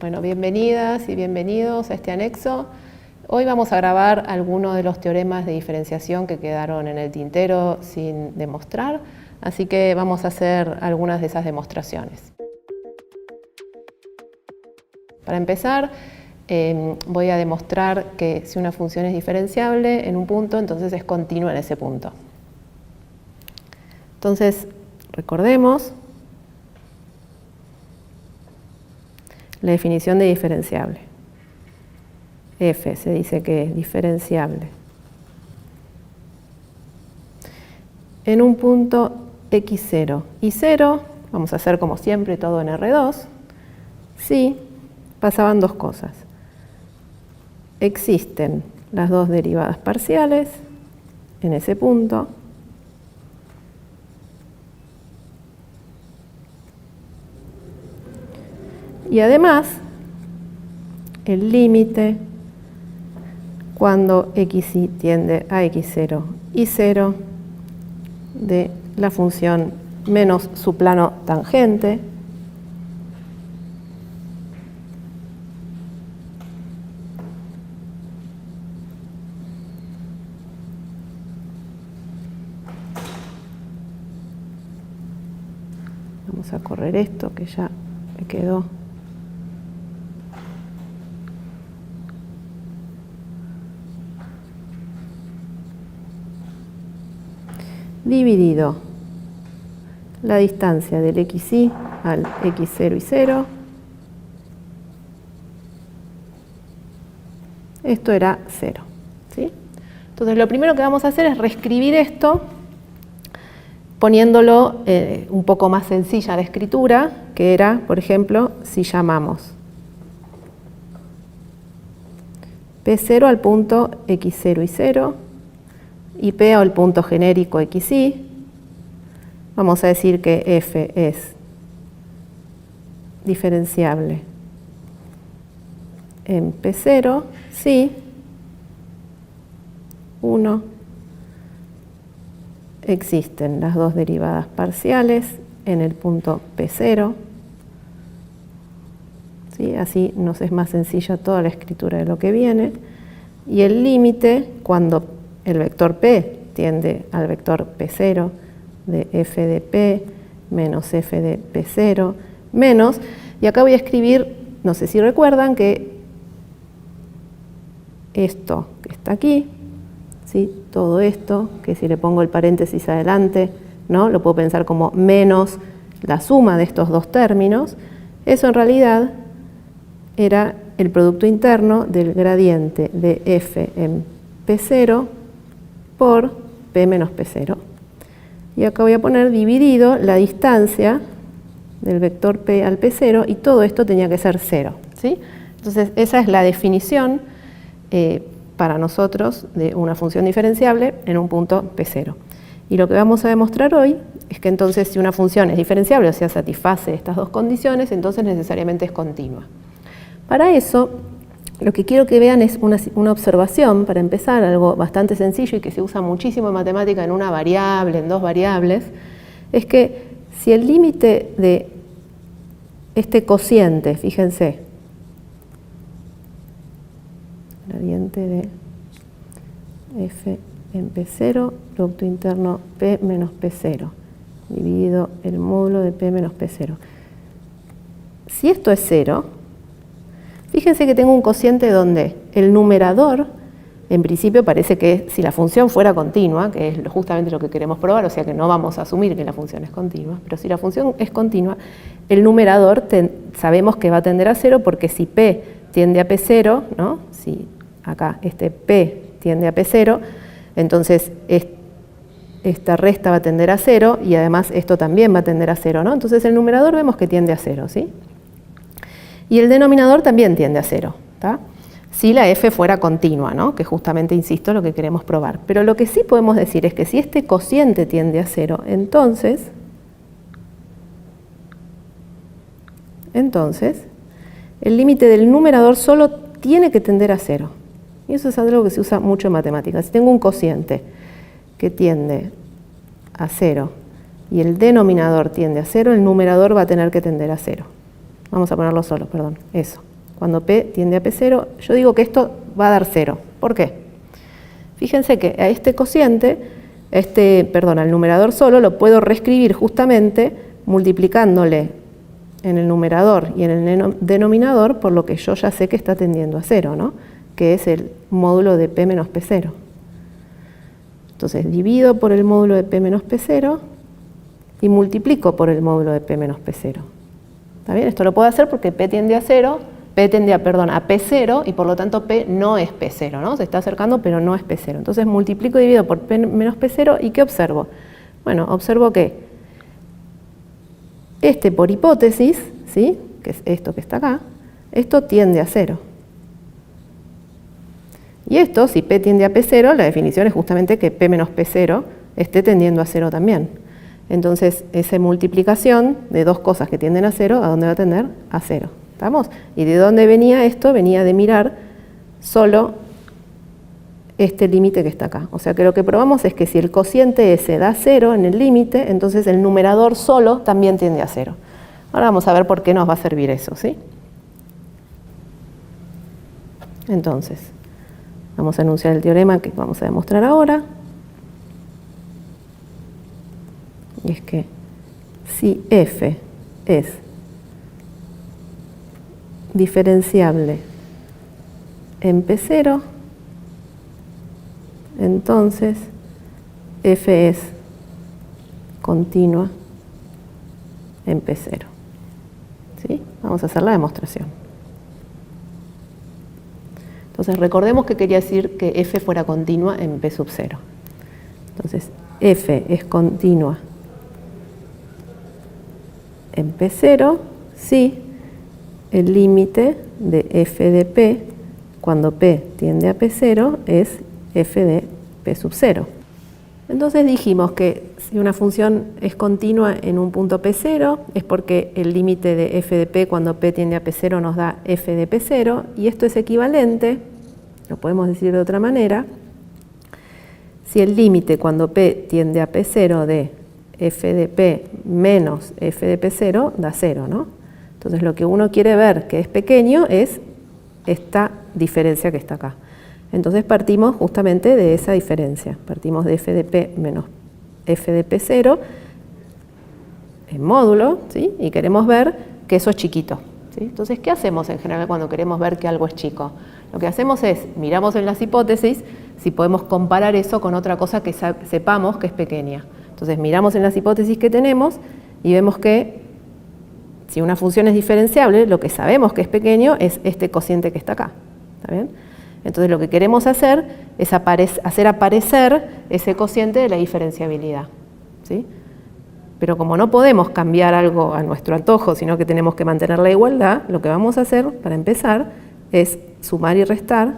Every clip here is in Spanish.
Bueno, bienvenidas y bienvenidos a este anexo. Hoy vamos a grabar algunos de los teoremas de diferenciación que quedaron en el tintero sin demostrar, así que vamos a hacer algunas de esas demostraciones. Para empezar, voy a demostrar que si una función es diferenciable en un punto, entonces es continua en ese punto. Entonces, recordemos la definición de diferenciable. F se dice que es diferenciable en un punto x0 y 0, vamos a hacer como siempre todo en R2, si pasaban dos cosas. Existen las dos derivadas parciales en ese punto y además el límite cuando xy tiende a x0 y 0 de la función menos su plano tangente vamos a correr esto que ya me quedó dividido la distancia del xy al x0 y 0. Esto era 0. ¿Sí? Entonces lo primero que vamos a hacer es reescribir esto poniéndolo un poco más sencilla la escritura, que era, por ejemplo, si llamamos P0 al punto x0 y 0 y P al punto genérico xy, vamos a decir que F es diferenciable en P0 si 1 existen las dos derivadas parciales en el punto P0. ¿Sí? Así nos es más sencilla toda la escritura de lo que viene. Y el límite, cuando el vector P tiende al vector P0 de f de P menos f de P0 menos, y acá voy a escribir, no sé si recuerdan, que esto que está aquí, ¿sí? Todo esto, que si le pongo el paréntesis adelante, ¿no? Lo puedo pensar como menos la suma de estos dos términos, eso en realidad era el producto interno del gradiente de f en P0 por P menos P0. Y acá voy a poner dividido la distancia del vector P al P0 y todo esto tenía que ser 0. ¿Sí? Entonces esa es la definición para nosotros de una función diferenciable en un punto P0. Y lo que vamos a demostrar hoy es que entonces si una función es diferenciable, o sea, satisface estas dos condiciones, entonces necesariamente es continua. Para eso, lo que quiero que vean es una observación, para empezar, algo bastante sencillo y que se usa muchísimo en matemática en una variable, en dos variables, es que si el límite de este cociente, fíjense, gradiente de f en P0, producto interno P menos P0, dividido el módulo de P menos P0. Si esto es 0, fíjense que tengo un cociente donde el numerador, en principio parece que si la función fuera continua, que es justamente lo que queremos probar, o sea que no vamos a asumir que la función es continua, pero si la función es continua, el numerador sabemos que va a tender a 0 porque si P tiende a P0, ¿no? Si acá este P tiende a P0, entonces esta resta va a tender a 0 y además esto también va a tender a 0, ¿no? Entonces el numerador vemos que tiende a 0, ¿sí? Y el denominador también tiende a 0, ¿tá? Si la f fuera continua, ¿no? Que justamente, insisto, lo que queremos probar. Pero lo que sí podemos decir es que si este cociente tiende a 0, entonces el límite del numerador solo tiene que tender a 0. Y eso es algo que se usa mucho en matemáticas. Si tengo un cociente que tiende a 0 y el denominador tiende a 0, el numerador va a tener que tender a 0. Vamos a ponerlo solo, perdón, eso. cuando P tiende a P0, yo digo que esto va a dar 0. ¿Por qué? Fíjense que a este cociente, al numerador solo, lo puedo reescribir justamente multiplicándole en el numerador y en el denominador por lo que yo ya sé que está tendiendo a 0, ¿no? Que es el módulo de P menos P0. Entonces divido por el módulo de P menos P0 y multiplico por el módulo de P menos P0. ¿Está bien? Esto lo puedo hacer porque P tiende a 0, P tiende a P0 y por lo tanto P no es P0, ¿no? Se está acercando pero no es P0. Entonces multiplico y divido por P menos P0 y ¿qué observo? Bueno, observo que por hipótesis, ¿sí? Que es esto que está acá, esto tiende a 0. Y esto, si P tiende a P0, la definición es justamente que P menos P0 esté tendiendo a 0 también. Entonces, esa multiplicación de dos cosas que tienden a 0, ¿a dónde va a tender? A 0. ¿Estamos? ¿Y de dónde venía esto? Venía de mirar solo este límite que está acá. O sea que lo que probamos es que si el cociente S da 0 en el límite, entonces el numerador solo también tiende a 0. Ahora vamos a ver por qué nos va a servir eso, ¿sí? Entonces, vamos a enunciar el teorema que vamos a demostrar ahora. Y es que si F es diferenciable en P0, entonces F es continua en P0. ¿Sí? Vamos a hacer la demostración. Entonces recordemos que quería decir que F fuera continua en P sub 0. Entonces F es continua en P0 si el límite de F de P cuando P tiende a P0 es F de P sub 0. Entonces dijimos que si una función es continua en un punto P0 es porque el límite de F de P cuando P tiende a P0 nos da F de P0 y esto es equivalente, lo podemos decir de otra manera, si el límite cuando P tiende a P0 de F de P menos F de P0 da 0, ¿no? Entonces lo que uno quiere ver que es pequeño es esta diferencia que está acá. Entonces partimos justamente de esa diferencia. Partimos de F de P menos F de P0 en módulo, ¿sí? Y queremos ver que eso es chiquito, ¿sí? Entonces, ¿qué hacemos en general cuando queremos ver que algo es chico? Lo que hacemos es, miramos en las hipótesis si podemos comparar eso con otra cosa que sepamos que es pequeña. Entonces miramos en las hipótesis que tenemos y vemos que si una función es diferenciable, lo que sabemos que es pequeño es este cociente que está acá. ¿Está bien? Entonces lo que queremos hacer es hacer aparecer ese cociente de la diferenciabilidad, ¿sí? Pero como no podemos cambiar algo a nuestro antojo, sino que tenemos que mantener la igualdad, lo que vamos a hacer, para empezar, es sumar y restar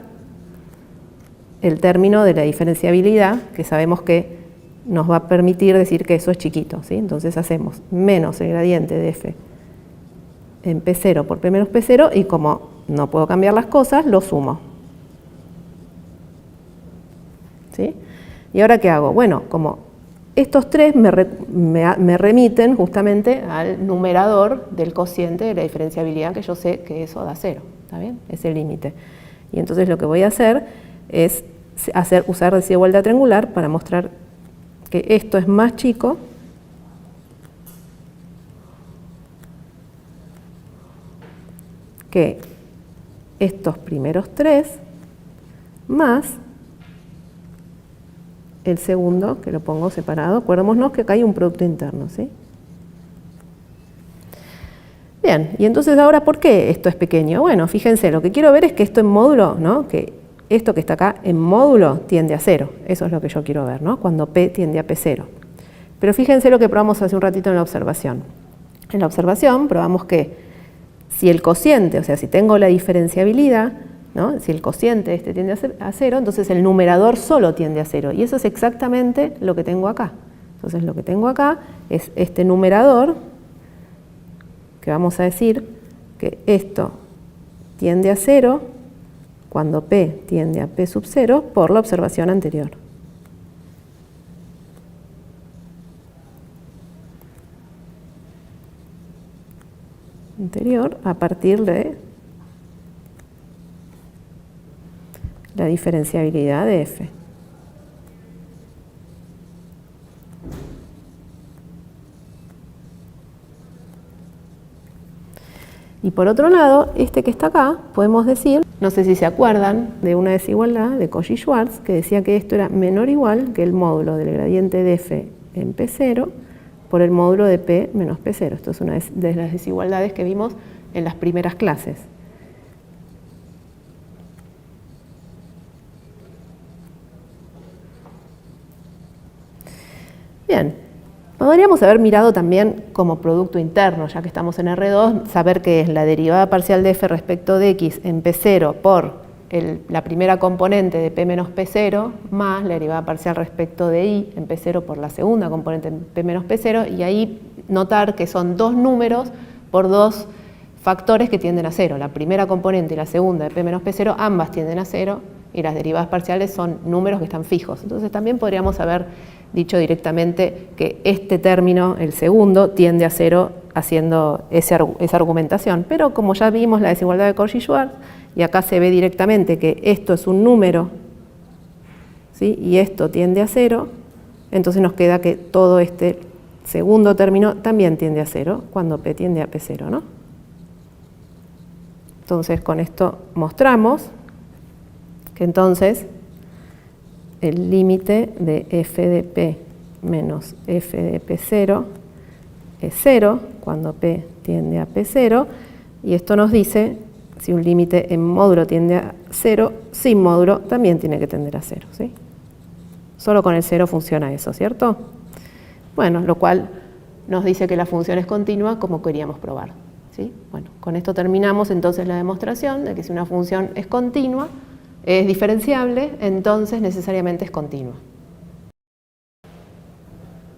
el término de la diferenciabilidad, que sabemos que nos va a permitir decir que eso es chiquito, ¿sí? Entonces hacemos menos el gradiente de F en P0 por P menos P0 y como no puedo cambiar las cosas, lo sumo. ¿Sí? ¿Y ahora qué hago? Bueno, como estos tres me remiten justamente al numerador del cociente de la diferenciabilidad, que yo sé que eso da 0, ¿está bien? Es el límite. Y entonces lo que voy a hacer es usar desigualdad triangular para mostrar que esto es más chico que estos primeros tres más el segundo, que lo pongo separado. Acordémonos que acá hay un producto interno, ¿sí? Bien, y entonces ahora, ¿por qué esto es pequeño? Bueno, fíjense, lo que quiero ver es que esto en módulo, ¿no? Que esto que está acá en módulo tiende a 0. Eso es lo que yo quiero ver, ¿no? Cuando P tiende a P0. Pero fíjense lo que probamos hace un ratito en la observación. En la observación probamos que si el cociente, o sea, si tengo la diferenciabilidad, ¿no? Si el cociente tiende a 0, entonces el numerador solo tiende a 0. Y eso es exactamente lo que tengo acá. Entonces lo que tengo acá es este numerador, que vamos a decir que esto tiende a 0 cuando P tiende a P sub 0 por la observación anterior. A partir de la diferenciabilidad de f. Y por otro lado, este que está acá, podemos decir, no sé si se acuerdan de una desigualdad de Cauchy-Schwarz, que decía que esto era menor o igual que el módulo del gradiente de f en P0 por el módulo de P menos P0. Esto es una de las desigualdades que vimos en las primeras clases. Bien, podríamos haber mirado también como producto interno, ya que estamos en R2, saber que es la derivada parcial de f respecto de x en P0 por la primera componente de P menos P0 más la derivada parcial respecto de y en P0 por la segunda componente en P menos P0, y ahí notar que son dos números por dos factores que tienden a cero. La primera componente y la segunda de P menos P0 ambas tienden a cero, y las derivadas parciales son números que están fijos. Entonces también podríamos haber dicho directamente que este término, el segundo, tiende a cero haciendo esa argumentación. Pero como ya vimos la desigualdad de Cauchy-Schwarz, y acá se ve directamente que esto es un número, ¿sí? Y esto tiende a cero, entonces nos queda que todo este segundo término también tiende a cero cuando P tiende a P0, ¿no? Entonces con esto mostramos que entonces el límite de f de P menos f de P0 es 0 cuando P tiende a P0, y esto nos dice si un límite en módulo tiende a 0, sin módulo también tiene que tender a 0, ¿sí? Solo con el 0 funciona eso, ¿cierto? Bueno, lo cual nos dice que la función es continua como queríamos probar, ¿sí? Bueno, con esto terminamos entonces la demostración de que si una función es continua, es diferenciable, entonces necesariamente es continua.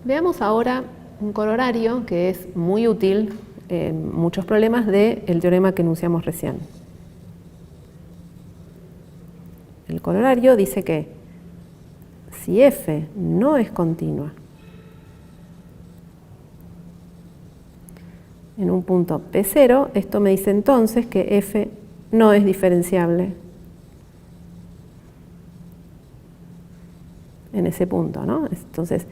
Veamos ahora un corolario que es muy útil en muchos problemas del teorema que enunciamos recién. El corolario dice que si f no es continua en un punto P0, esto me dice entonces que f no es diferenciable en ese punto, ¿no? Entonces,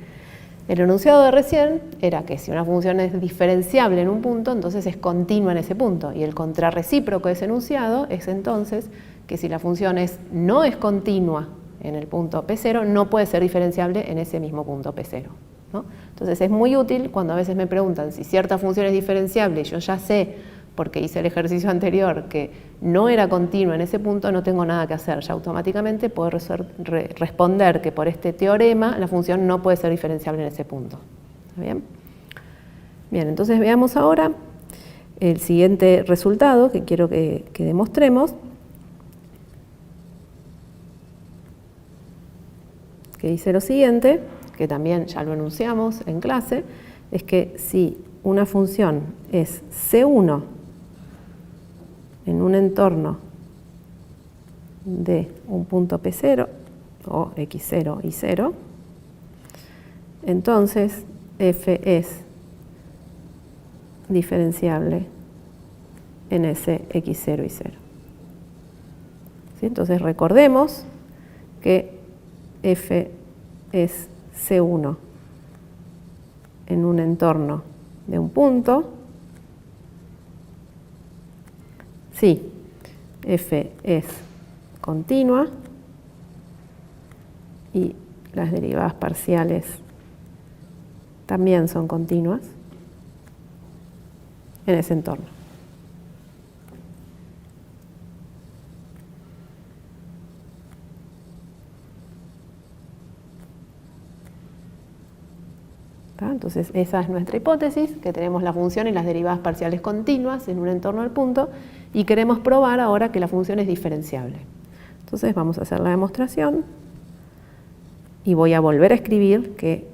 el enunciado de recién era que si una función es diferenciable en un punto, entonces es continua en ese punto. Y el contrarrecíproco de ese enunciado es entonces que si la función no es continua en el punto P0, no puede ser diferenciable en ese mismo punto P0, ¿no? Entonces es muy útil cuando a veces me preguntan si cierta función es diferenciable y yo ya sé, porque hice el ejercicio anterior, que no era continua en ese punto, no tengo nada que hacer. Ya automáticamente puedo responder que por este teorema la función no puede ser diferenciable en ese punto. ¿Está bien? Bien, entonces veamos ahora el siguiente resultado que quiero que demostremos, que dice lo siguiente, que también ya lo enunciamos en clase, es que si una función es C1 en un entorno de un punto P0 o X0 y 0, entonces f es diferenciable en ese X0 y 0. ¿Sí? Entonces recordemos que f es C1 en un entorno de un punto si f es continua y las derivadas parciales también son continuas en ese entorno. Entonces esa es nuestra hipótesis, que tenemos la función y las derivadas parciales continuas en un entorno del punto, y queremos probar ahora que la función es diferenciable. Entonces vamos a hacer la demostración y voy a volver a escribir que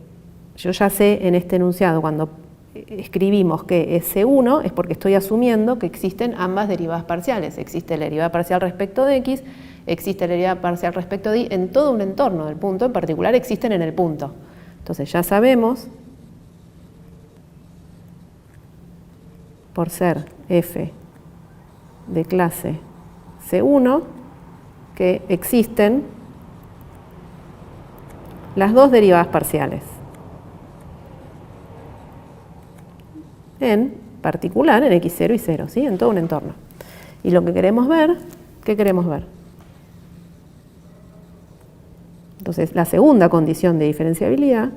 yo ya sé en este enunciado cuando escribimos que es C1 es porque estoy asumiendo que existen ambas derivadas parciales. Existe la derivada parcial respecto de x, existe la derivada parcial respecto de y en todo un entorno del punto, en particular existen en el punto. Entonces ya sabemos, por ser f de clase C1, que existen las dos derivadas parciales. En particular en x0 y 0, ¿sí? En todo un entorno. Y lo que queremos ver, ¿qué queremos ver? Entonces, la segunda condición de diferenciabilidad,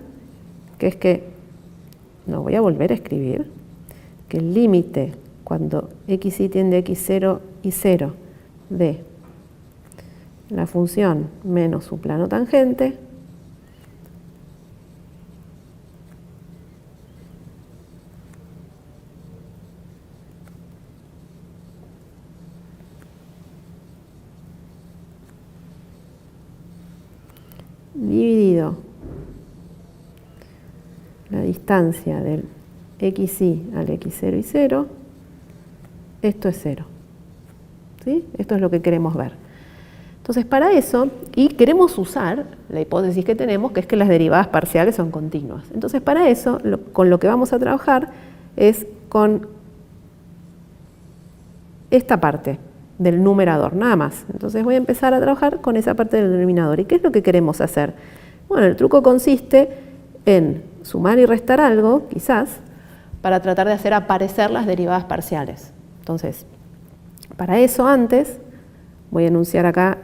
que es que, no voy a volver a escribir, que el límite cuando xy tiende a x0 y 0 de la función menos su plano tangente dividido la distancia del xy al x0 y 0, esto es 0. ¿Sí? Esto es lo que queremos ver. Entonces, para eso, y queremos usar la hipótesis que tenemos, que es que las derivadas parciales son continuas. Entonces, para eso, con lo que vamos a trabajar es con esta parte del numerador, nada más. Entonces voy a empezar a trabajar con esa parte del denominador. ¿Y qué es lo que queremos hacer? Bueno, el truco consiste en sumar y restar algo, quizás, para tratar de hacer aparecer las derivadas parciales. Entonces, para eso antes, voy a enunciar acá,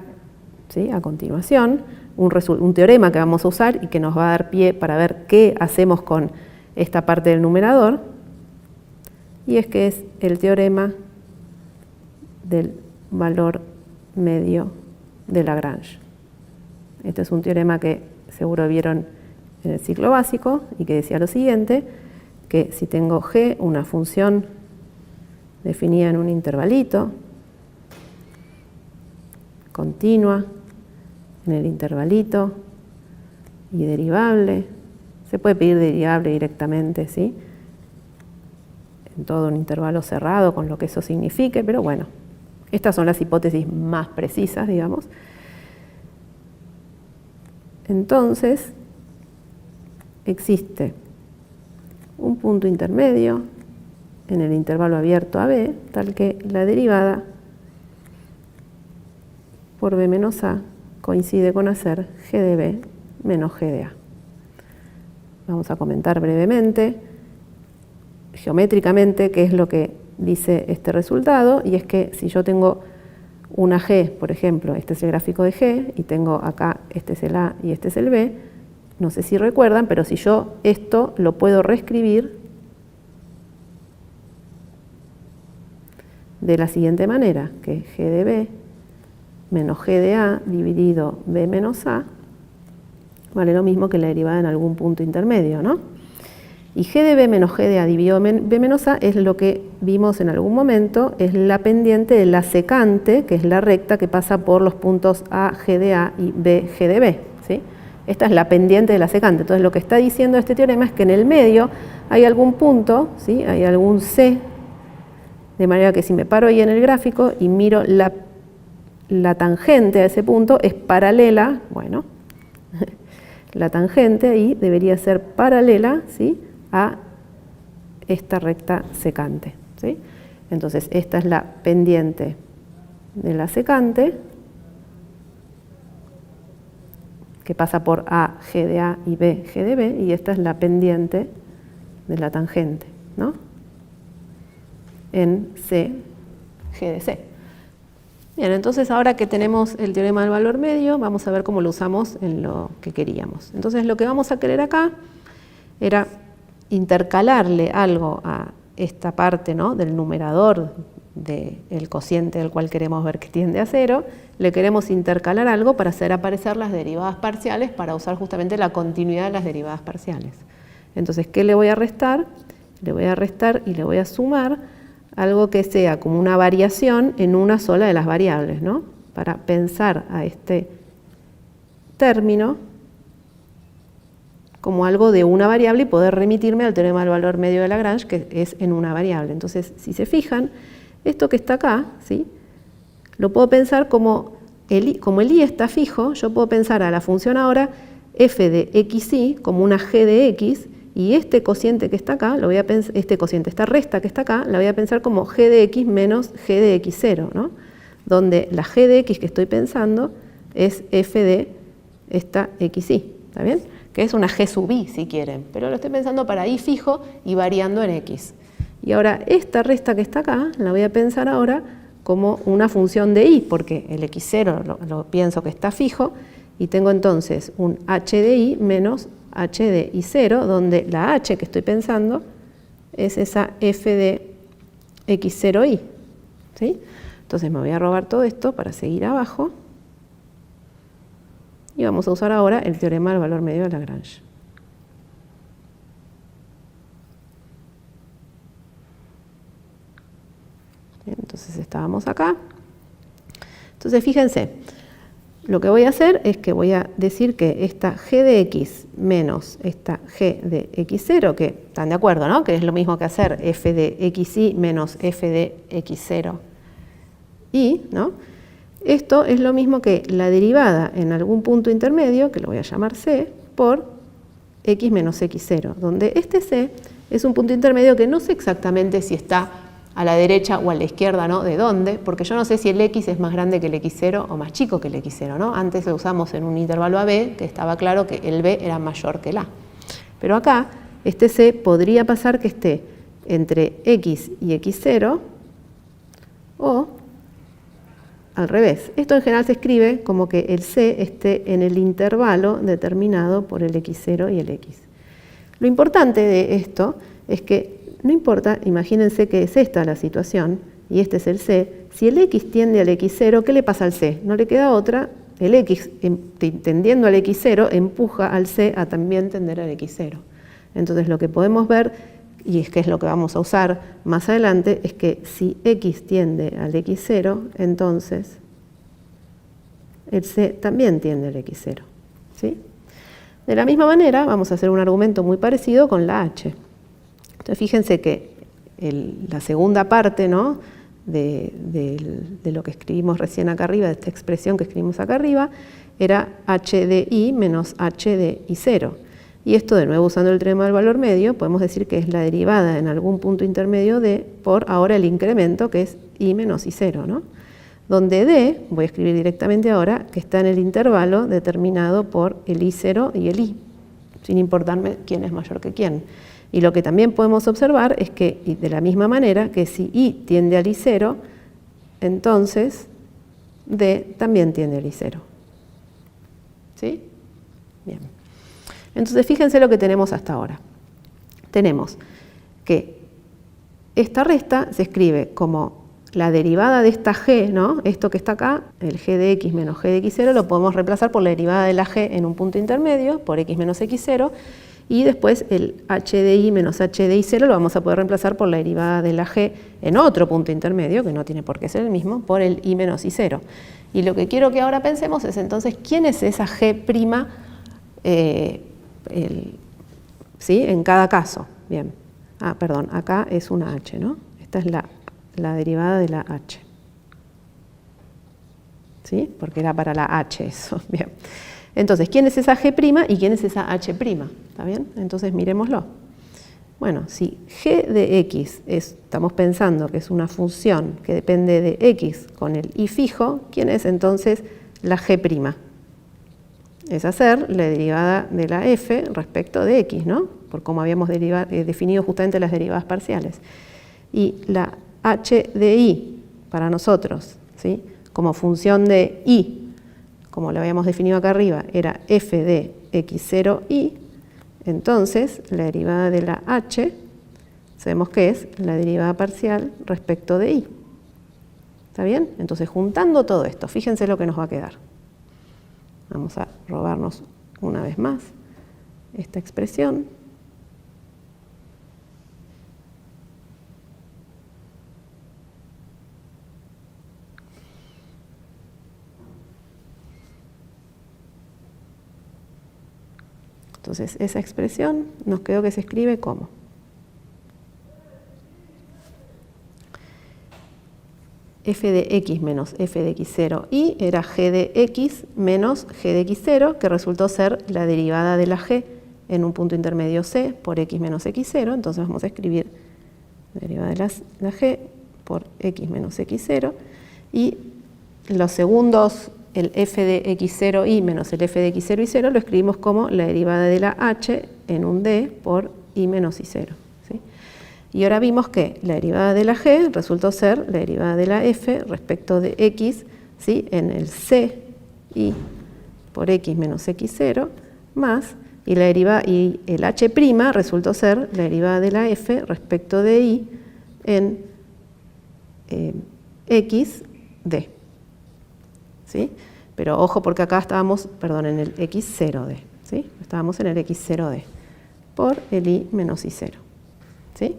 ¿sí?, a continuación, un teorema que vamos a usar y que nos va a dar pie para ver qué hacemos con esta parte del numerador, y es que es el teorema del valor medio de Lagrange. Este es un teorema que seguro vieron en el ciclo básico y que decía lo siguiente, que si tengo g, una función definida en un intervalito, continua en el intervalito y derivable, se puede pedir derivable directamente, ¿sí?, en todo un intervalo cerrado con lo que eso signifique, pero bueno, estas son las hipótesis más precisas, digamos. Entonces, existe un punto intermedio en el intervalo abierto a b, tal que la derivada por b menos a coincide con hacer g de b menos g de a. Vamos a comentar brevemente, geométricamente, qué es lo que dice este resultado, y es que si yo tengo una g, por ejemplo, este es el gráfico de g, y tengo acá, este es el a y este es el b, no sé si recuerdan, pero si yo esto lo puedo reescribir de la siguiente manera, que g de b menos g de a dividido b menos a, vale lo mismo que la derivada en algún punto intermedio, ¿no? Y g de b menos g de a dividido b menos a es lo que vimos en algún momento, es la pendiente de la secante, que es la recta que pasa por los puntos a g de a y b g de b, ¿sí? Esta es la pendiente de la secante. Entonces lo que está diciendo este teorema es que en el medio hay algún punto, ¿sí?, hay algún c, de manera que si me paro ahí en el gráfico y miro la tangente a ese punto es paralela, bueno, la tangente ahí debería ser paralela, ¿sí?, a esta recta secante, ¿sí? Entonces esta es la pendiente de la secante que pasa por a g de a y b g de b, y esta es la pendiente de la tangente, ¿no?, en c g de c. Bien, entonces ahora que tenemos el teorema del valor medio, vamos a ver cómo lo usamos en lo que queríamos. Entonces lo que vamos a querer acá era intercalarle algo a esta parte, ¿no?, del numerador del cociente del cual queremos ver que tiende a 0, le queremos intercalar algo para hacer aparecer las derivadas parciales, para usar justamente la continuidad de las derivadas parciales. Entonces, ¿qué le voy a restar? Le voy a restar y le voy a sumar algo que sea como una variación en una sola de las variables, ¿no?, para pensar a este término como algo de una variable y poder remitirme al teorema del valor medio de Lagrange, que es en una variable. Entonces, si se fijan, esto que está acá, ¿sí?, lo puedo pensar como el i está fijo, yo puedo pensar a la función ahora f de xy como una g de x, y este cociente que está acá, esta resta que está acá, la voy a pensar como g de x menos g de x0, ¿no?, donde la g de x que estoy pensando es f de esta xy, ¿está bien? Que es una g sub i si quieren, pero lo estoy pensando para i fijo y variando en x. Y ahora esta resta que está acá la voy a pensar ahora como una función de i, porque el x0 lo pienso que está fijo, y tengo entonces un h de i menos h de i0, donde la h que estoy pensando es esa f de x0i, ¿sí? Entonces me voy a robar todo esto para seguir abajo, y vamos a usar ahora el teorema del valor medio de Lagrange. Bien, entonces estábamos acá. Entonces fíjense, lo que voy a hacer es que voy a decir que esta g de x menos esta g de x0, que están de acuerdo, ¿no? Que es lo mismo que hacer f de xy menos f de x0 y, ¿no? Esto es lo mismo que la derivada en algún punto intermedio, que lo voy a llamar c, por x menos x0, donde este c es un punto intermedio que no sé exactamente si está a la derecha o a la izquierda, ¿no? ¿De dónde? Porque yo no sé si el x es más grande que el x0 o más chico que el x0, ¿no? Antes lo usamos en un intervalo AB, que estaba claro que el b era mayor que el a. Pero acá, este c podría pasar que esté entre x y x0 o al revés. Esto en general se escribe como que el c esté en el intervalo determinado por el x0 y el x. Lo importante de esto es que no importa, imagínense que es esta la situación, y este es el c, si el x tiende al x0, ¿qué le pasa al c? No le queda otra, el x tendiendo al x0 empuja al c a también tender al x0. Entonces lo que podemos ver, y es que es lo que vamos a usar más adelante, es que si x tiende al x0, entonces el c también tiende al x0, ¿sí? De la misma manera vamos a hacer un argumento muy parecido con la h. Entonces fíjense que la segunda parte, ¿no? de lo que escribimos recién acá arriba, de esta expresión que escribimos acá arriba, era h de i menos h de i0. Y esto, de nuevo usando el teorema del valor medio, podemos decir que es la derivada en algún punto intermedio de por ahora el incremento, que es i menos i0, ¿no? Donde d, voy a escribir directamente ahora, que está en el intervalo determinado por el i0 y el i, sin importarme quién es mayor que quién. Y lo que también podemos observar es que, y de la misma manera, que si i tiende al i0, entonces d también tiende al i0. ¿Sí? Bien. Entonces fíjense lo que tenemos hasta ahora. Tenemos que esta resta se escribe como la derivada de esta g, ¿no? Esto que está acá, el g de x menos g de x0, lo podemos reemplazar por la derivada de la g en un punto intermedio, por x menos x0, y después el h de i menos h de i0 lo vamos a poder reemplazar por la derivada de la g en otro punto intermedio, que no tiene por qué ser el mismo, por el i menos i0. Y lo que quiero que ahora pensemos es entonces, ¿quién es esa g', ¿sí? En cada caso? Bien. Ah, perdón, acá es una h, ¿no? Esta es la derivada de la h. ¿Sí? Porque era para la h eso. Bien. Entonces, ¿quién es esa g' y quién es esa h'? ¿Está bien? Entonces, miremoslo. Bueno, si g de x estamos pensando que es una función que depende de x con el i fijo, ¿quién es entonces la g'? Es hacer la derivada de la f respecto de x, ¿no? Por cómo habíamos definido justamente las derivadas parciales. Y la h de i para nosotros, ¿sí? Como función de i, como lo habíamos definido acá arriba, era f de x0i, entonces la derivada de la h, sabemos que es la derivada parcial respecto de i. ¿Está bien? Entonces, juntando todo esto, fíjense lo que nos va a quedar. Vamos a robarnos una vez más esta expresión. Entonces, esa expresión nos quedó que se escribe como f de x menos f de x0i era g de x menos g de x0, que resultó ser la derivada de la g en un punto intermedio c por x menos x0. Entonces vamos a escribir la derivada de la g por x menos x0, y los segundos, el f de x0y menos el f de x0 y 0, lo escribimos como la derivada de la h en un d por y menos y0. ¿Sí? Y ahora vimos que la derivada de la g resultó ser la derivada de la f respecto de x, ¿sí? En el c y por x menos x0 más, y el h' resultó ser la derivada de la f respecto de y en x d. ¿Sí? Pero ojo porque acá estábamos, perdón, en el x0d. ¿Sí? Estábamos en el x0d por el y menos y0. ¿Sí?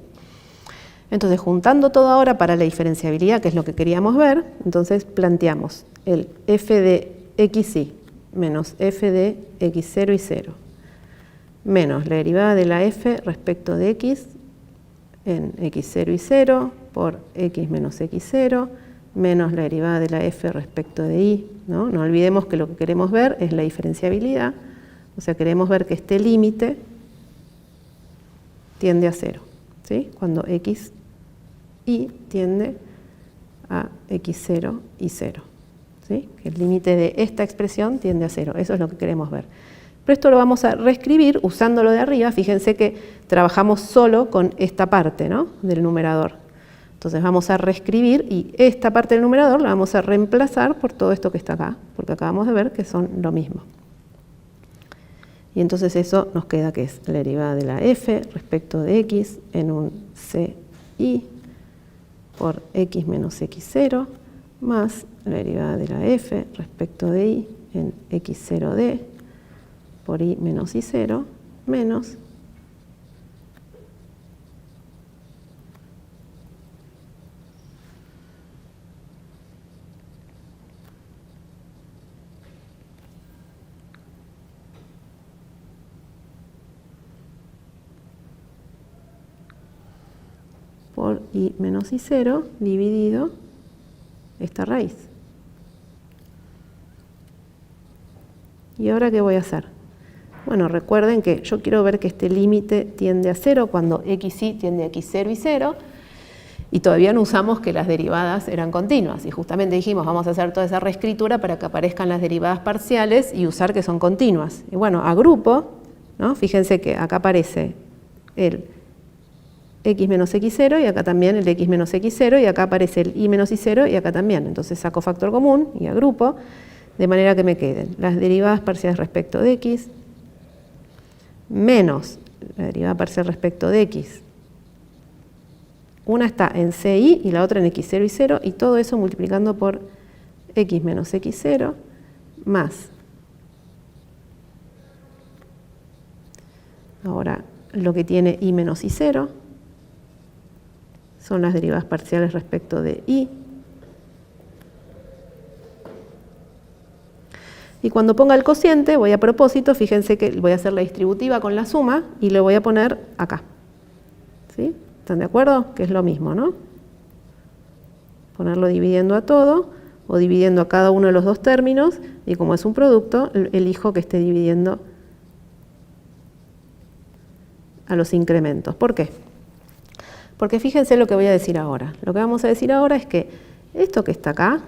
Entonces, juntando todo ahora para la diferenciabilidad, que es lo que queríamos ver, entonces planteamos el f de xy menos f de x0 y 0 menos la derivada de la f respecto de x en x0 y 0 por x menos x0 menos la derivada de la f respecto de y. No olvidemos que lo que queremos ver es la diferenciabilidad, o sea, queremos ver que este límite tiende a 0, ¿sí? Cuando x y tiende a x0 y 0, ¿sí? Que el límite de esta expresión tiende a 0, eso es lo que queremos ver. Pero esto lo vamos a reescribir usándolo de arriba. Fíjense que trabajamos solo con esta parte, ¿no? Del numerador. Entonces vamos a reescribir y esta parte del numerador la vamos a reemplazar por todo esto que está acá, porque acabamos de ver que son lo mismo. Y entonces eso nos queda que es la derivada de la f respecto de x en un ci por x menos x0 más la derivada de la f respecto de y en x0d por y menos y0 menos por y menos y0 dividido esta raíz. ¿Y ahora qué voy a hacer? Bueno, recuerden que yo quiero ver que este límite tiende a 0 cuando xy tiende a x0 y 0, y todavía no usamos que las derivadas eran continuas, y justamente dijimos vamos a hacer toda esa reescritura para que aparezcan las derivadas parciales y usar que son continuas. Y bueno, agrupo, ¿no? Fíjense que acá aparece el x menos x0 y acá también el x menos x0 y acá aparece el y menos y0 y acá también. Entonces saco factor común y agrupo de manera que me queden las derivadas parciales respecto de x menos la derivada parcial respecto de x. Una está en ci y la otra en x0 y 0 y todo eso multiplicando por x menos x0 más. Ahora lo que tiene y menos y0 son las derivadas parciales respecto de y. Y cuando ponga el cociente, voy a propósito, fíjense que voy a hacer la distributiva con la suma y le voy a poner acá. ¿Sí? ¿Están de acuerdo? Que es lo mismo, ¿no? Ponerlo dividiendo a todo o dividiendo a cada uno de los dos términos y como es un producto, elijo que esté dividiendo a los incrementos. ¿Por qué? Porque fíjense lo que voy a decir ahora. Lo que vamos a decir ahora es que esto que está acá,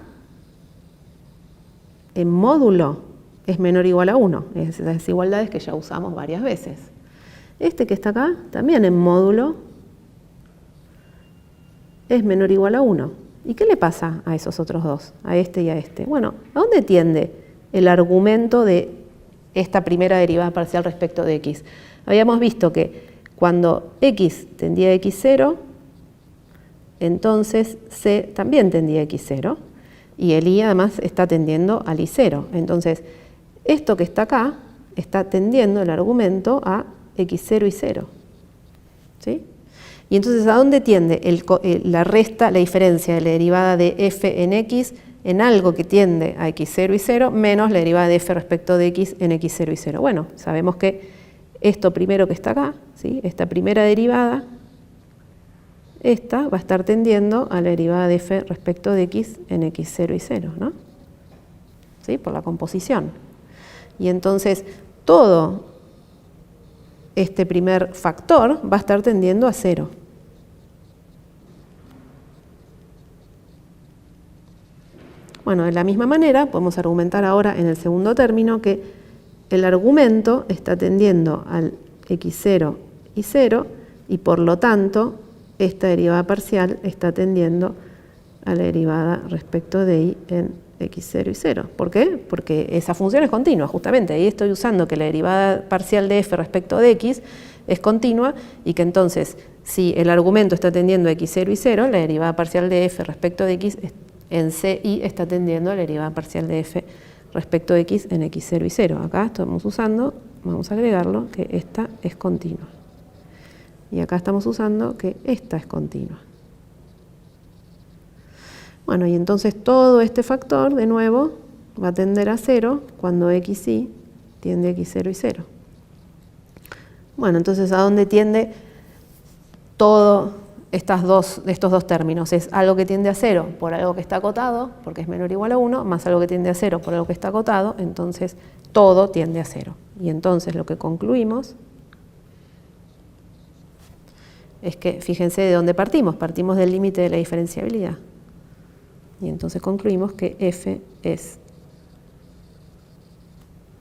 en módulo, es menor o igual a 1. Es esas desigualdades que ya usamos varias veces. Este que está acá, también en módulo, es menor o igual a 1. ¿Y qué le pasa a esos otros dos? A este y a este. Bueno, ¿a dónde tiende el argumento de esta primera derivada parcial respecto de x? Habíamos visto que cuando x tendía a x0, entonces c también tendía a x0, y el y además está tendiendo al y0. Entonces, esto que está acá está tendiendo el argumento a x0 y 0. ¿Sí? Y entonces, ¿a dónde tiende la diferencia de la derivada de f en x en algo que tiende a x0 y 0 menos la derivada de f respecto de x en x0 y 0? Bueno, sabemos que esto primero que está acá, ¿sí? Esta primera derivada, esta va a estar tendiendo a la derivada de f respecto de x en x0 y 0, ¿no? ¿Sí? Por la composición. Y entonces todo este primer factor va a estar tendiendo a 0. Bueno, de la misma manera podemos argumentar ahora en el segundo término que el argumento está tendiendo al x0 y 0 y por lo tanto esta derivada parcial está tendiendo a la derivada respecto de y en x0 y 0. ¿Por qué? Porque esa función es continua, justamente. Ahí estoy usando que la derivada parcial de f respecto de x es continua y que entonces, si el argumento está tendiendo a x0 y 0, la derivada parcial de f respecto de x en ci está tendiendo a la derivada parcial de f respecto de x en x0 y 0. Acá estamos usando, vamos a agregarlo, que esta es continua. Y acá estamos usando que esta es continua. Bueno, y entonces todo este factor, de nuevo, va a tender a 0 cuando xy tiende a x0 y 0. Bueno, entonces, ¿a dónde tiende todo estos dos términos? Es algo que tiende a 0 por algo que está acotado, porque es menor o igual a 1, más algo que tiende a 0 por algo que está acotado, entonces todo tiende a 0. Y entonces lo que concluimos es que, fíjense de dónde partimos del límite de la diferenciabilidad. Y entonces concluimos que f es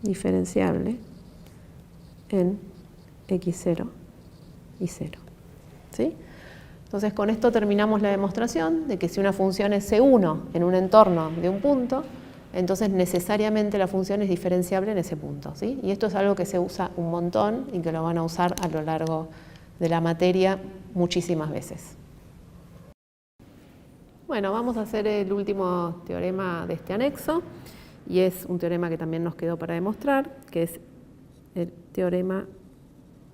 diferenciable en x0 y 0. ¿Sí? Entonces con esto terminamos la demostración de que si una función es C1 en un entorno de un punto, entonces necesariamente la función es diferenciable en ese punto. ¿Sí? Y esto es algo que se usa un montón y que lo van a usar a lo largo de la materia muchísimas veces. Bueno, vamos a hacer el último teorema de este anexo, y es un teorema que también nos quedó para demostrar, que es el teorema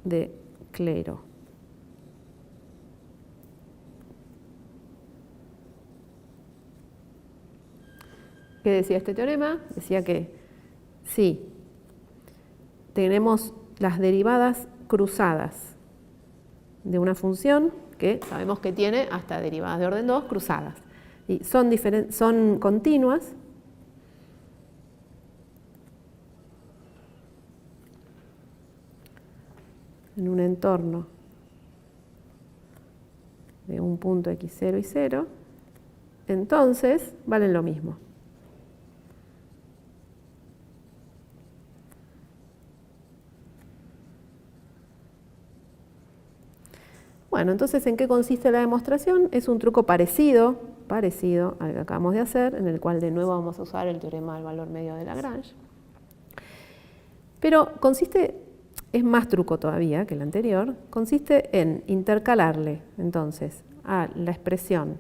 de Clairaut. ¿Qué decía este teorema? Decía que si tenemos las derivadas cruzadas de una función, que sabemos que tiene hasta derivadas de orden 2 cruzadas, y son continuas, en un entorno de un punto x0 y 0, entonces valen lo mismo. Bueno, entonces, ¿en qué consiste la demostración? Es un truco parecido al que acabamos de hacer, en el cual de nuevo vamos a usar el teorema del valor medio de Lagrange. Pero es más truco todavía que el anterior, consiste en intercalarle, entonces, a la expresión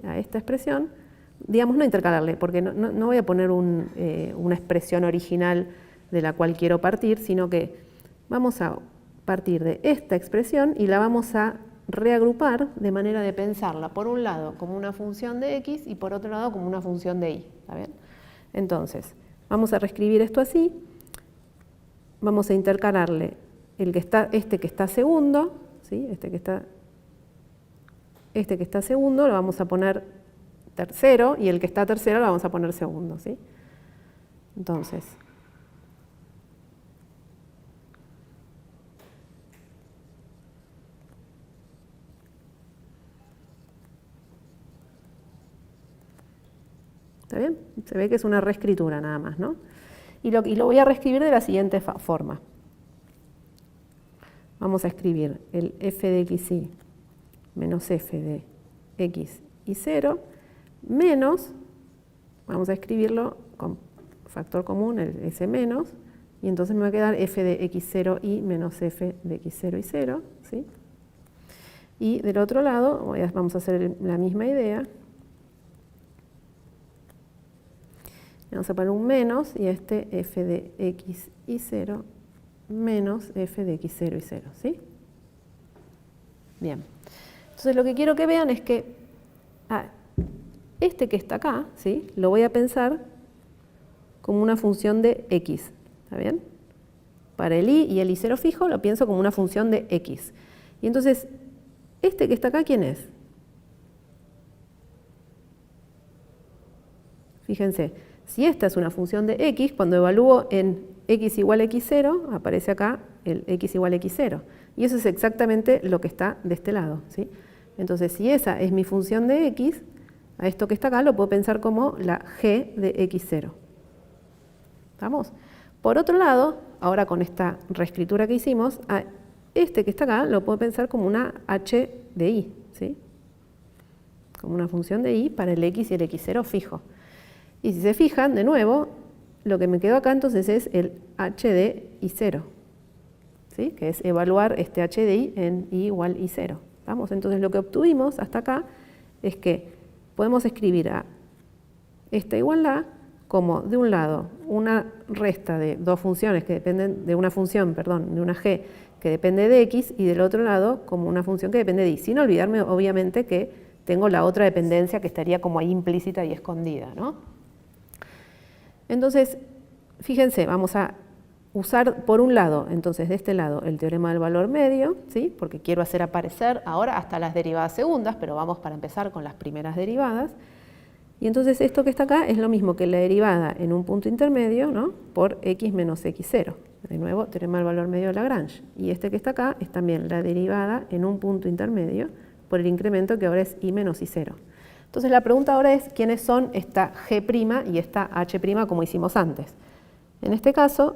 a esta expresión, digamos, no intercalarle, porque no voy a poner una expresión original de la cual quiero partir, sino que vamos a partir de esta expresión y la vamos a reagrupar de manera de pensarla, por un lado, como una función de x y por otro lado, como una función de y. ¿Está bien? Entonces, vamos a reescribir esto así. Vamos a intercalarle este que está segundo, ¿sí? Este que está segundo lo vamos a poner tercero, y el que está tercero lo vamos a poner segundo, ¿sí? Entonces, ¿está bien? Se ve que es una reescritura nada más, ¿no? Y lo voy a reescribir de la siguiente forma. Vamos a escribir el f de xy menos f de x y 0 menos, vamos a escribirlo con factor común, el s menos, y entonces me va a quedar f de x0 y menos f de x0 y 0, ¿sí? Y del otro lado vamos a hacer la misma idea. Vamos a poner un menos y este f de x y 0 menos f de x0 y 0, ¿sí? Bien. Entonces lo que quiero que vean es que este que está acá, ¿sí? Lo voy a pensar como una función de x, ¿está bien? Para el y el y0 fijo lo pienso como una función de x. Y entonces, este que está acá, ¿quién es? Fíjense, si esta es una función de x, cuando evalúo en x igual a x0, aparece acá el x igual a x0. Y eso es exactamente lo que está de este lado, ¿sí? Entonces, si esa es mi función de x, a esto que está acá lo puedo pensar como la g de x0. ¿Estamos? Por otro lado, ahora con esta reescritura que hicimos, a este que está acá lo puedo pensar como una h de y, ¿sí? Como una función de y para el x y el x0 fijo. Y si se fijan, de nuevo, lo que me quedó acá entonces es el h de y0, ¿sí? Que es evaluar este h de y en y igual y0. ¿Estamos? Entonces lo que obtuvimos hasta acá es que podemos escribir a esta igualdad como, de un lado, una resta de dos funciones que dependen de una función, perdón, de una g que depende de x, y del otro lado como una función que depende de y, sin olvidarme obviamente que tengo la otra dependencia que estaría como ahí implícita y escondida, ¿no? Entonces, fíjense, vamos a usar por un lado, entonces de este lado, el teorema del valor medio, ¿sí? Porque quiero hacer aparecer ahora hasta las derivadas segundas, pero vamos para empezar con las primeras derivadas. Y entonces esto que está acá es lo mismo que la derivada en un punto intermedio, ¿no? Por x menos x0. De nuevo, teorema del valor medio de Lagrange. Y este que está acá es también la derivada en un punto intermedio por el incremento que ahora es y menos y0. Entonces la pregunta ahora es quiénes son esta g' y esta h' como hicimos antes. En este caso,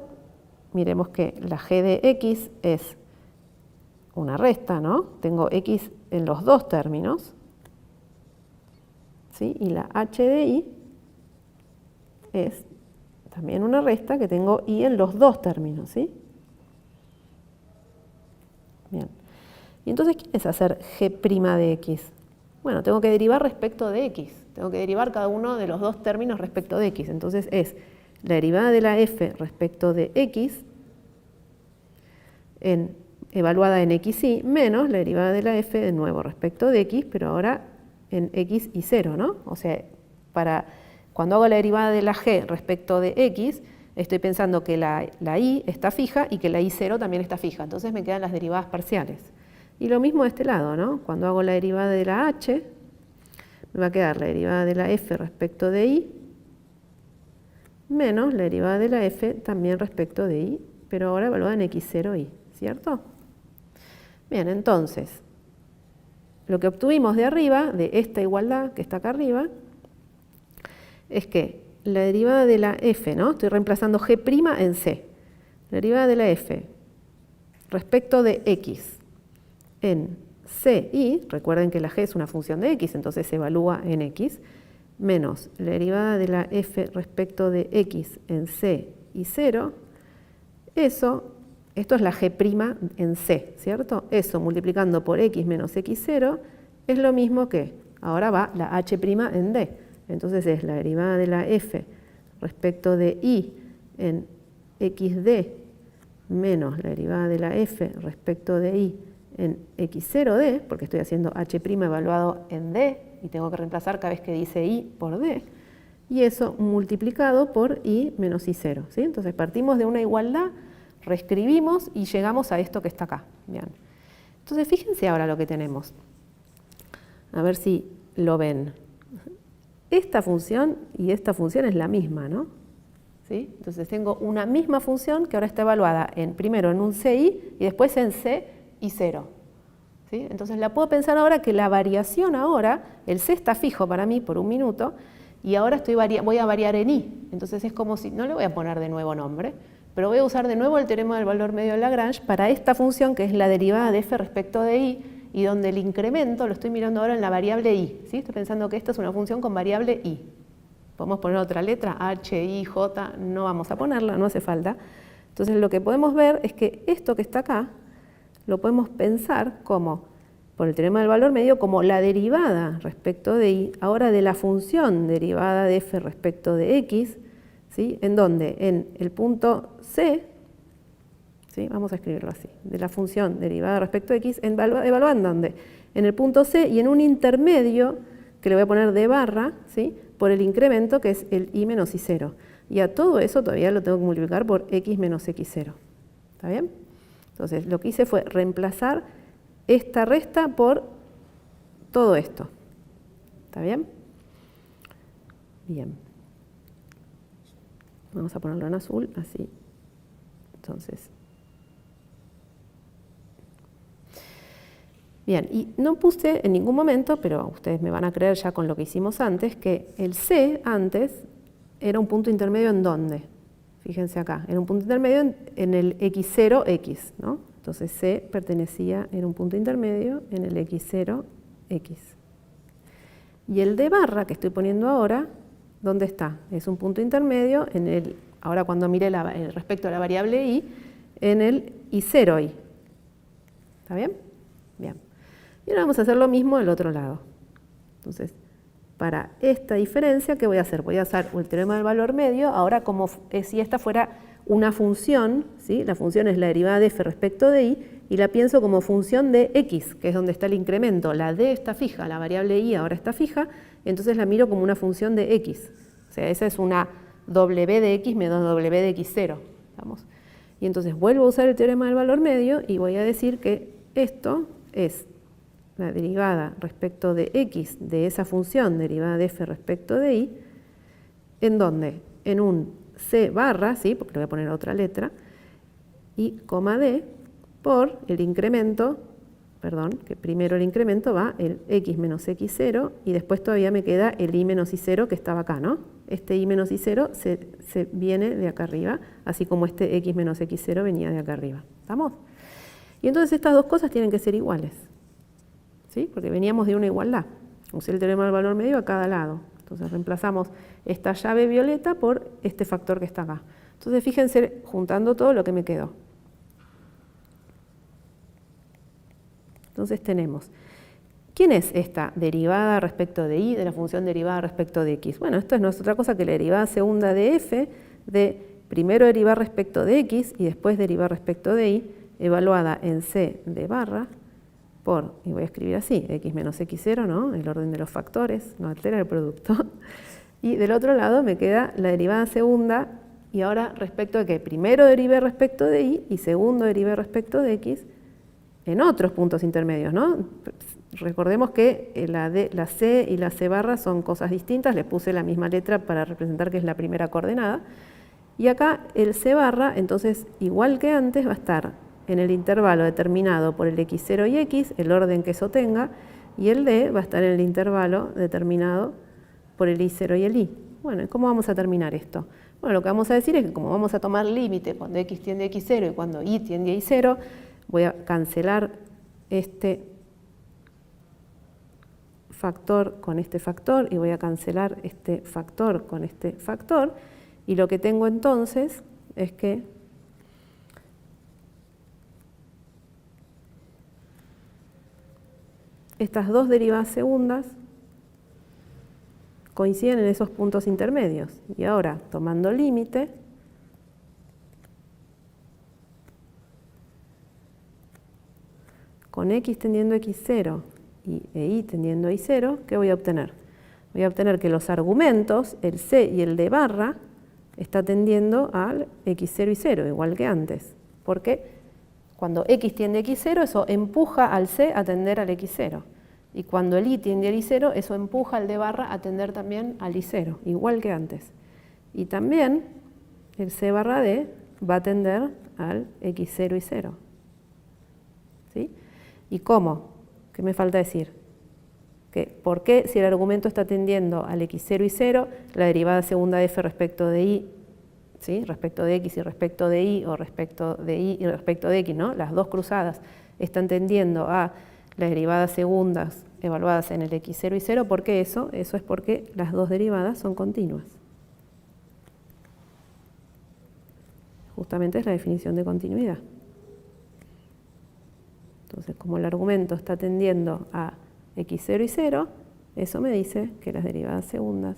miremos que la g de x es una resta, ¿no? Tengo x en los dos términos, ¿sí? Y la h de y es también una resta que tengo y en los dos términos, ¿sí? Bien. Y entonces, ¿qué es hacer g' de x? Bueno, tengo que derivar respecto de x. Tengo que derivar cada uno de los dos términos respecto de x. Entonces es la derivada de la f respecto de x evaluada en xy menos la derivada de la f de nuevo respecto de x, pero ahora en x y 0, ¿no? O sea, cuando hago la derivada de la g respecto de x, estoy pensando que la y está fija y que la y0 también está fija. Entonces me quedan las derivadas parciales. Y lo mismo de este lado, ¿no? Cuando hago la derivada de la h, me va a quedar la derivada de la f respecto de y menos la derivada de la f también respecto de y, pero ahora evaluada en x0y, ¿cierto? Bien, entonces, lo que obtuvimos de arriba, de esta igualdad que está acá arriba, es que la derivada de la f, ¿no? Estoy reemplazando g' en c. La derivada de la f respecto de x en c y, recuerden que la g es una función de x, entonces se evalúa en x, menos la derivada de la f respecto de x en c y 0, esto es la g' en c, ¿cierto? Eso multiplicando por x menos x0 es lo mismo que, ahora va la h' en d. Entonces es la derivada de la f respecto de y en xd menos la derivada de la f respecto de y en x0d, porque estoy haciendo h' evaluado en d y tengo que reemplazar cada vez que dice y por d, y eso multiplicado por y menos y0, ¿sí? Entonces partimos de una igualdad, reescribimos y llegamos a esto que está acá. Bien. Entonces fíjense ahora lo que tenemos. A ver si lo ven. Esta función y esta función es la misma, ¿no? ¿Sí? Entonces tengo una misma función que ahora está evaluada primero en un CI y después en C y 0. ¿Sí? Entonces la puedo pensar ahora que la variación ahora, el C está fijo para mí por un minuto y ahora voy a variar en I. Entonces es como si, no le voy a poner de nuevo nombre, pero voy a usar de nuevo el teorema del valor medio de Lagrange para esta función que es la derivada de f respecto de I, y donde el incremento lo estoy mirando ahora en la variable i. ¿Sí? Estoy pensando que esta es una función con variable i. Podemos poner otra letra, h, i, j, no vamos a ponerla, no hace falta. Entonces lo que podemos ver es que esto que está acá lo podemos pensar como, por el teorema del valor medio, como la derivada respecto de i, ahora de la función derivada de f respecto de x, ¿sí? ¿En dónde? En el punto c, ¿sí? Vamos a escribirlo así, de la función derivada respecto de x, evaluando ¿dónde? En el punto c y en un intermedio, que le voy a poner de barra, ¿sí? Por el incremento que es el i menos i0. Y a todo eso todavía lo tengo que multiplicar por x menos x0. ¿Está bien? Entonces lo que hice fue reemplazar esta resta por todo esto. ¿Está bien? Bien. Vamos a ponerlo en azul, así. Entonces, Bien, y no puse en ningún momento, pero ustedes me van a creer ya con lo que hicimos antes, que el C antes era un punto intermedio ¿en dónde? Fíjense acá, era un punto intermedio en el x0x, ¿no? Entonces C pertenecía, era un punto intermedio en el x0x. Y el D barra que estoy poniendo ahora, ¿dónde está? Es un punto intermedio en el, ahora cuando mire respecto a la variable y, en el i0i. ¿Está bien? Bien. Y ahora vamos a hacer lo mismo del otro lado. Entonces, para esta diferencia, ¿qué voy a hacer? Voy a usar el teorema del valor medio, ahora como si esta fuera una función, ¿sí? La función es la derivada de f respecto de y la pienso como función de x, que es donde está el incremento. La d está fija, la variable y ahora está fija, entonces la miro como una función de x. O sea, esa es una w de x menos w de x0. ¿Vamos? Y entonces vuelvo a usar el teorema del valor medio y voy a decir que esto es la derivada respecto de x de esa función derivada de f respecto de y, ¿en dónde? En un c barra, ¿sí? Porque le voy a poner otra letra, y coma d por el incremento, perdón, que primero el incremento va el x menos x0 y después todavía me queda el y menos y0 que estaba acá, ¿no? Este y menos y0 se viene de acá arriba, así como este x menos x0 venía de acá arriba. ¿Estamos? Y entonces estas dos cosas tienen que ser iguales, ¿sí? Porque veníamos de una igualdad. Usé el teorema del valor medio a cada lado. Entonces reemplazamos esta llave violeta por este factor que está acá. Entonces fíjense, juntando todo lo que me quedó. Entonces tenemos, ¿quién es esta derivada respecto de y de la función derivada respecto de x? Bueno, esto no es otra cosa que la derivada segunda de f de primero derivar respecto de x y después derivar respecto de y, evaluada en c de barra por, y voy a escribir así, x menos x0, ¿no? El orden de los factores, no altera el producto. Y del otro lado me queda la derivada segunda, y ahora respecto de que primero derivé respecto de y segundo derivé respecto de x, en otros puntos intermedios, ¿no? Recordemos que la C y la C barra son cosas distintas, les puse la misma letra para representar que es la primera coordenada. Y acá el C barra, entonces, igual que antes, va a estar en el intervalo determinado por el x0 y x, el orden que eso tenga, y el D va a estar en el intervalo determinado por el i0 y el i. Bueno, ¿y cómo vamos a terminar esto? Bueno, lo que vamos a decir es que como vamos a tomar límite cuando x tiende a x0 y cuando y tiende a y0, voy a cancelar este factor con este factor y voy a cancelar este factor con este factor. Y lo que tengo entonces es que estas dos derivadas segundas coinciden en esos puntos intermedios. Y ahora, tomando límite, con x tendiendo a x0 e y tendiendo a y0, ¿qué voy a obtener? Voy a obtener que los argumentos, el c y el d barra, está tendiendo al x0 y 0, igual que antes. Porque cuando x tiende a x0, eso empuja al c a tender al x0. Y cuando el y tiende al y0, eso empuja al d barra a tender también al y0, igual que antes. Y también el c barra d va a tender al x0 y 0. ¿Sí? ¿Y cómo? ¿Qué me falta decir? ¿Por qué si el argumento está tendiendo al x0 y 0, la derivada segunda de f respecto de y, ¿sí? Respecto de x y respecto de y, o respecto de y y respecto de x, ¿no? Las dos cruzadas están tendiendo a las derivadas segundas evaluadas en el x0 y 0, ¿por qué eso? Eso es porque las dos derivadas son continuas. Justamente es la definición de continuidad. Entonces, como el argumento está tendiendo a x0 y 0, eso me dice que las derivadas segundas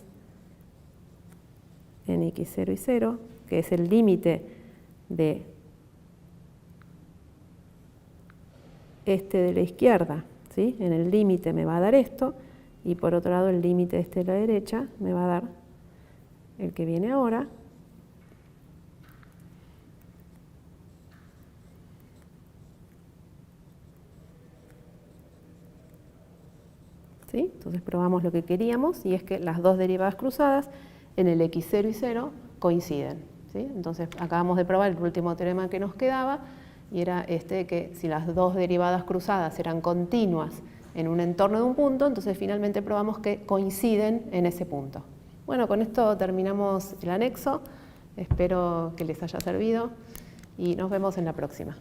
en x0 y 0, que es el límite de este de la izquierda, ¿sí? En el límite me va a dar esto, y por otro lado el límite este de la derecha me va a dar el que viene ahora, ¿sí? Entonces probamos lo que queríamos, y es que las dos derivadas cruzadas en el x0 y 0 coinciden, ¿sí? Entonces acabamos de probar el último teorema que nos quedaba, y era que si las dos derivadas cruzadas eran continuas en un entorno de un punto, entonces finalmente probamos que coinciden en ese punto. Bueno, con esto terminamos el anexo, espero que les haya servido y nos vemos en la próxima.